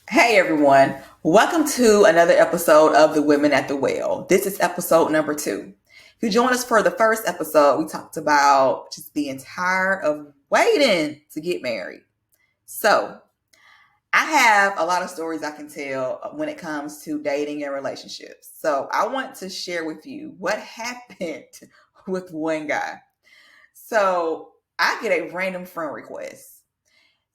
Hey everyone, welcome to another episode of The Women at the Well. This is episode number 2. If you joined us for the first episode, we talked about just being tired of waiting to get married. So, I have a lot of stories I can tell when it comes to dating and relationships. So, I want to share with you what happened with one guy. So, I get a random friend request.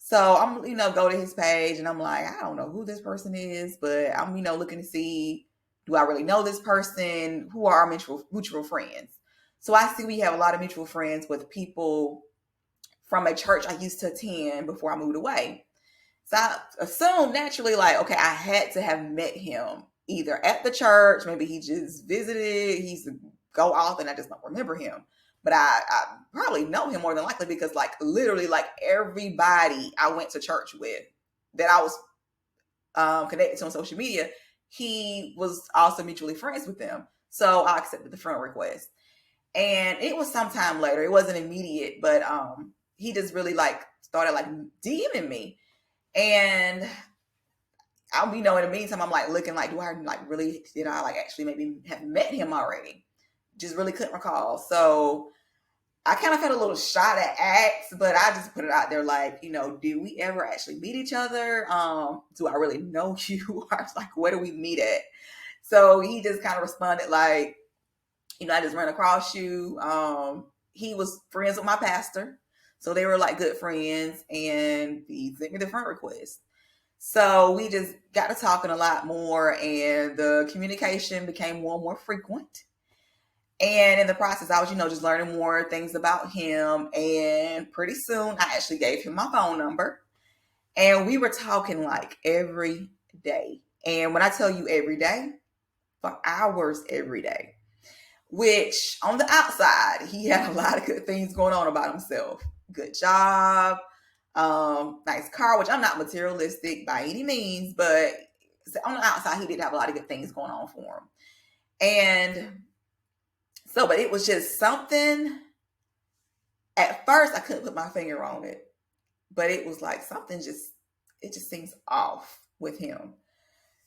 So I'm, go to his page and I'm like, I don't know who this person is, but I'm, looking to see, do I really know this person? Who are our mutual friends? So I see we have a lot of mutual friends with people from a church I used to attend before I moved away. So I assume naturally, like, okay, I had to have met him either at the church, maybe he just visited, he used to go off and I just don't remember him. But I probably know him more than likely because, like, literally, like, everybody I went to church with that I was connected to on social media, he was also mutually friends with them. So I accepted the friend request. And it was sometime later. It wasn't immediate, but he just really, like, started, like, DMing me. And in the meantime, I'm like looking like, do I like really, did I like actually maybe have met him already? Just really couldn't recall. So I kind of had a little shot at acts, but I just put it out there like, did we ever actually meet each other? Do I really know you? Or like, where do we meet at? So he just kind of responded like, I just ran across you. He was friends with my pastor. So they were like good friends and he sent me the friend request. So we just got to talking a lot more and the communication became more and more frequent. And in the process, I was, just learning more things about him. And pretty soon I actually gave him my phone number and we were talking like every day. And when I tell you every day, for hours every day, which on the outside, he had a lot of good things going on about himself. Good job, nice car, which I'm not materialistic by any means, but on the outside, he did have a lot of good things going on for him. And so, but it was just something. At first, I couldn't put my finger on it, but it was like it just seems off with him.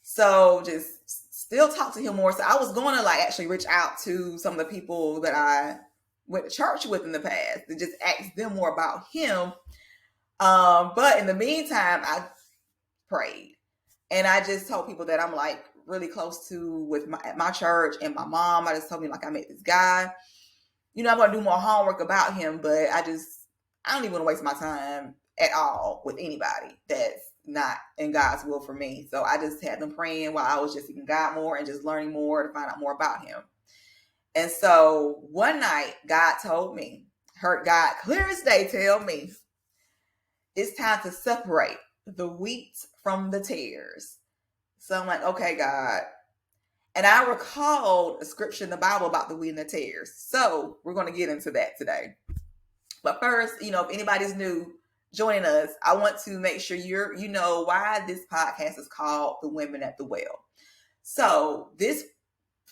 So just still talk to him more. So I was going to like actually reach out to some of the people that I went to church with in the past to just ask them more about him. But in the meantime, I prayed and I just told people that I'm like really close to with my church and my mom. I just told me like I met this guy. I'm gonna do more homework about him, but I don't even want to waste my time at all with anybody that's not in God's will for me. So I just had them praying while I was just seeking God more and just learning more to find out more about him. And so one night, God told me, heard God clear as day tell me, it's time to separate the wheat from the tares. So I'm like, okay, God. And I recalled a scripture in the Bible about the wheat and the tares. So we're going to get into that today. But first, if anybody's new joining us, I want to make sure you know why this podcast is called The Women at the Well. So this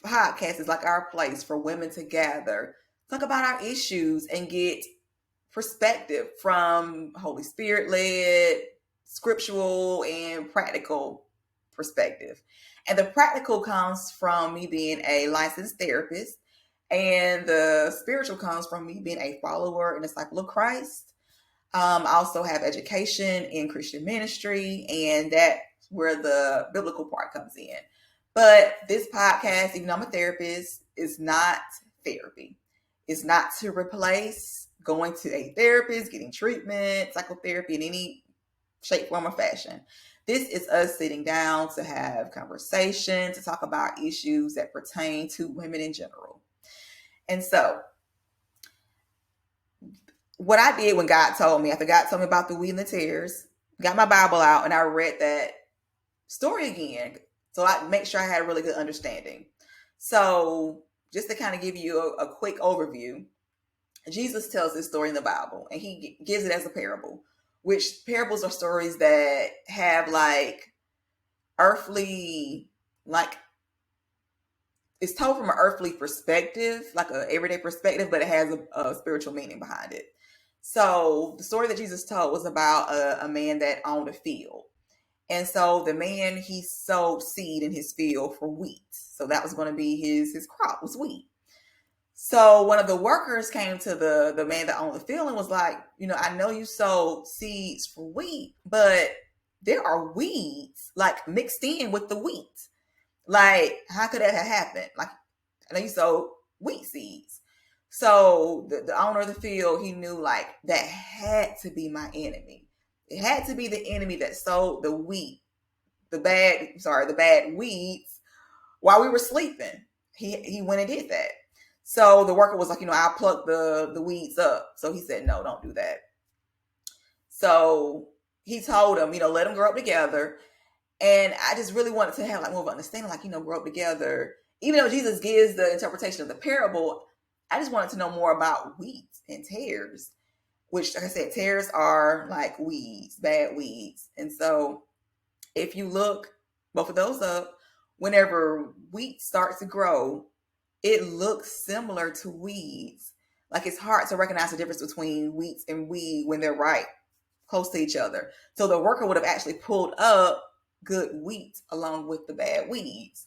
podcast is like our place for women to gather, talk about our issues, and get perspective from Holy Spirit led, scriptural, and practical perspective. And the practical comes from me being a licensed therapist, and the spiritual comes from me being a follower and disciple of Christ. I also have education in Christian ministry, and that's where the biblical part comes in. But this podcast, even though I'm a therapist, is not therapy. It's not to replace going to a therapist, getting treatment, psychotherapy in any shape, form, or fashion. This is us sitting down to have conversation, to talk about issues that pertain to women in general. And so, what I did when God told me, after God told me about the wheat and the tares, got my Bible out and I read that story again. So I make sure I had a really good understanding. So just to kind of give you a quick overview, Jesus tells this story in the Bible and he gives it as a parable, which parables are stories that have like earthly, like it's told from an earthly perspective, like an everyday perspective, but it has a spiritual meaning behind it. So the story that Jesus told was about a man that owned a field. And so the man, he sowed seed in his field for wheat. So that was going to be his crop, was wheat. So one of the workers came to the man that owned the field and was like, I know you sowed seeds for wheat, but there are weeds like mixed in with the wheat. Like, how could that have happened? Like, I know you sowed wheat seeds. So the owner of the field, he knew like that had to be my enemy. It had to be the enemy that sowed the bad weeds while we were sleeping. He went and did that. So the worker was like, I'll pluck the weeds up. So he said, no, don't do that. So he told him, let them grow up together. And I just really wanted to have like more of an understanding, like, grow up together. Even though Jesus gives the interpretation of the parable, I just wanted to know more about wheat and tares, which, like I said, tares are like weeds, bad weeds. And so if you look both of those up, whenever wheat starts to grow, it looks similar to weeds. Like, it's hard to recognize the difference between wheat and weed when they're right close to each other. So the worker would have actually pulled up good wheat along with the bad weeds.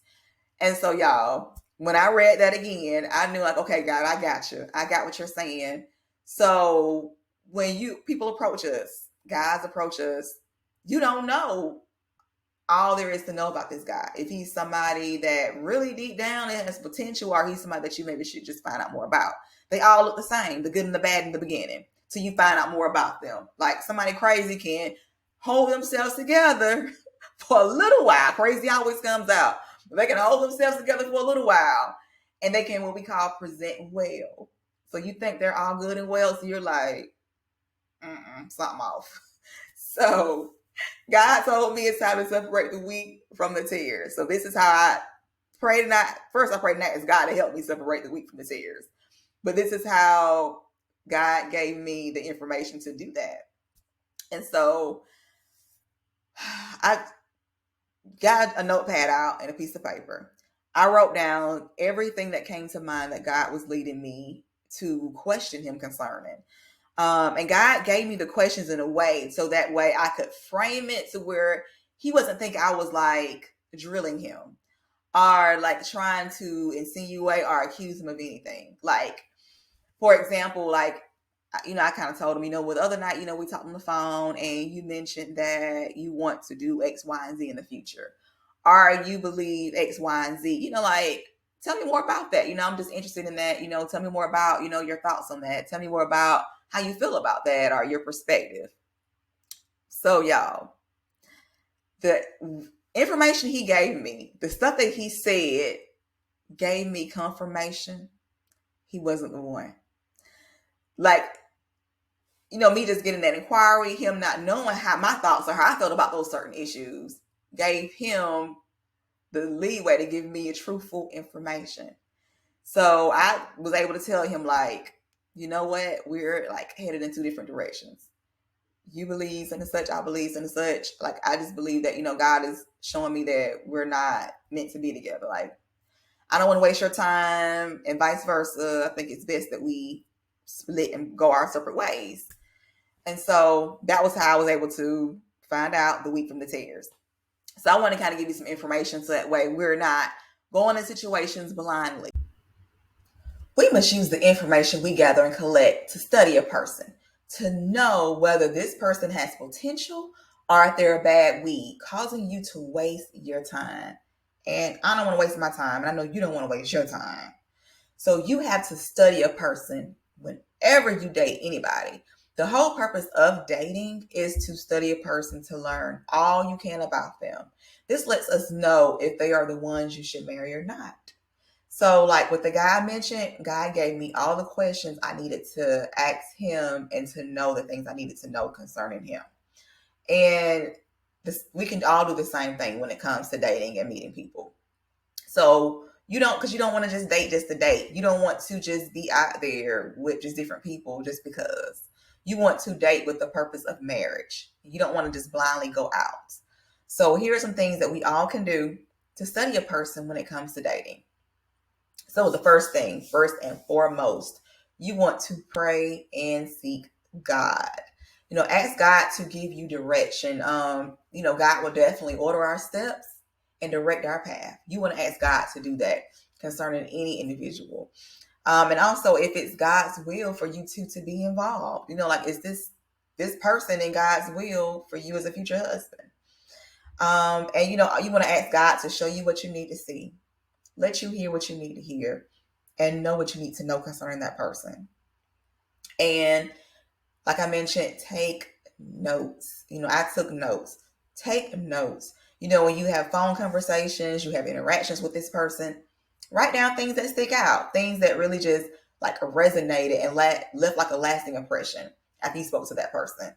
And so, y'all, when I read that again, I knew like, okay, God, I got you. I got what you're saying. So when people approach us, guys approach us, you don't know all there is to know about this guy. If he's somebody that really deep down has potential, or he's somebody that you maybe should just find out more about. They all look the same, the good and the bad in the beginning. So you find out more about them. Like, somebody crazy can hold themselves together for a little while. Crazy always comes out. They can hold themselves together for a little while, and they can, what we call, present well. So you think they're all good and well, so you're like, something off. So God told me it's time to separate the wheat from the tares. So this is how I prayed. First I prayed and asked God to help me separate the wheat from the tares. But this is how God gave me the information to do that. And so I got a notepad out and a piece of paper. I wrote down everything that came to mind that God was leading me to question him concerning. And God gave me the questions in a way so that way I could frame it to where he wasn't thinking I was like drilling him or like trying to insinuate or accuse him of anything. Like, for example, like, I kind of told him, with other night, we talked on the phone and you mentioned that you want to do X, Y, and Z in the future. Or you believe X, Y, and Z, like, tell me more about that. I'm just interested in that. Tell me more about, your thoughts on that. Tell me more about how you feel about that or your perspective. So, y'all, the information he gave me, the stuff that he said gave me confirmation he wasn't the one. Like, me just getting that inquiry, him not knowing how my thoughts or how I felt about those certain issues gave him the leeway to give me a truthful information. So I was able to tell him, like, you know what? We're like headed in two different directions. You believe in such, I believe in such. Like, I just believe that, God is showing me that we're not meant to be together. Like, I don't want to waste your time and vice versa. I think it's best that we split and go our separate ways. And so that was how I was able to find out the wheat from the tares. So I want to kind of give you some information so that way we're not going in situations blindly. We must use the information we gather and collect to study a person, to know whether this person has potential or if they're a bad weed, causing you to waste your time. And I don't want to waste my time, and I know you don't want to waste your time. So you have to study a person whenever you date anybody. The whole purpose of dating is to study a person, to learn all you can about them. This lets us know if they are the ones you should marry or not. So like with the guy I mentioned, God gave me all the questions I needed to ask him and to know the things I needed to know concerning him. And we can all do the same thing when it comes to dating and meeting people. So because you don't want to just date just to date. You don't want to just be out there with just different people just because. You want to date with the purpose of marriage. You don't want to just blindly go out. So here are some things that we all can do to study a person when it comes to dating. So the first thing, first and foremost, you want to pray and seek God. ask God to give you direction. God will definitely order our steps and direct our path. You want to ask God to do that concerning any individual. And also, if it's God's will for you two to be involved, like, is this person in God's will for you as a future husband? And you want to ask God to show you what you need to see, let you hear what you need to hear, and know what you need to know concerning that person. And like I mentioned, take notes. I took notes. Take notes. When you have phone conversations, you have interactions with this person, write down things that stick out, things that really just like resonated and left like a lasting impression after you spoke to that person.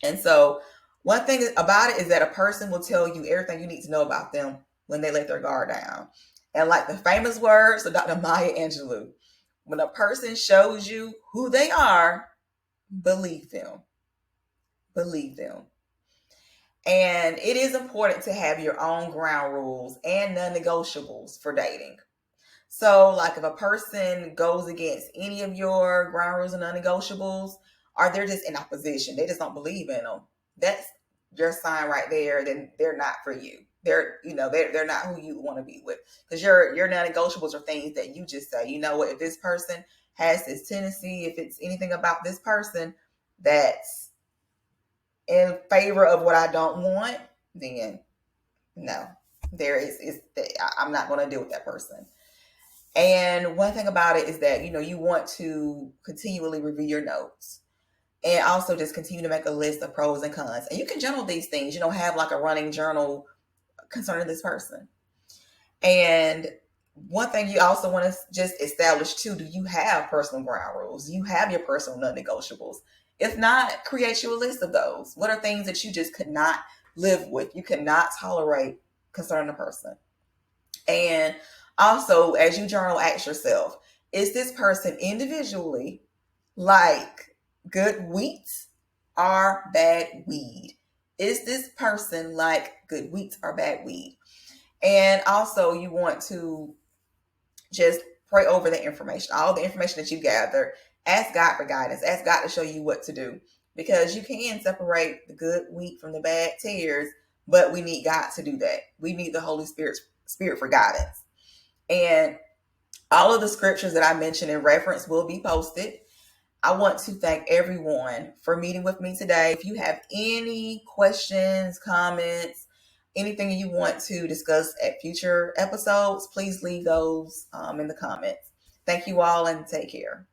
And so one thing about it is that a person will tell you everything you need to know about them when they let their guard down. And like the famous words of Dr. Maya Angelou, when a person shows you who they are, believe them. Believe them. And it is important to have your own ground rules and non-negotiables for dating. So, like, if a person goes against any of your ground rules and non-negotiables, or they're just in opposition, they just don't believe in them, that's your sign right there. Then they're not for you. They're not who you want to be with, because your non-negotiables are things that you just say, you know what, if this person has this tendency, if it's anything about this person that's in favor of what I don't want, then no, I'm not going to deal with that person. And one thing about it is that, you want to continually review your notes and also just continue to make a list of pros and cons. And you can journal these things, have like a running journal concerning this person. And one thing you also want to just establish too, do you have personal ground rules? Do you have your personal non-negotiables? If not, create you a list of those. What are things that you just could not live with, you cannot tolerate concerning a person? And also, as you journal, ask yourself, is this person individually like good wheat or bad weed? Is this person like good wheat or bad weed? And also, you want to just pray over the information, all the information that you gather. Ask God for guidance. Ask God to show you what to do, because you can separate the good wheat from the bad tares, but we need God to do that. We need the Holy Spirit for guidance. And all of the scriptures that I mentioned in reference will be posted. I want to thank everyone for meeting with me today. If you have any questions, comments, anything you want to discuss at future episodes, please leave those in the comments. Thank you all and take care.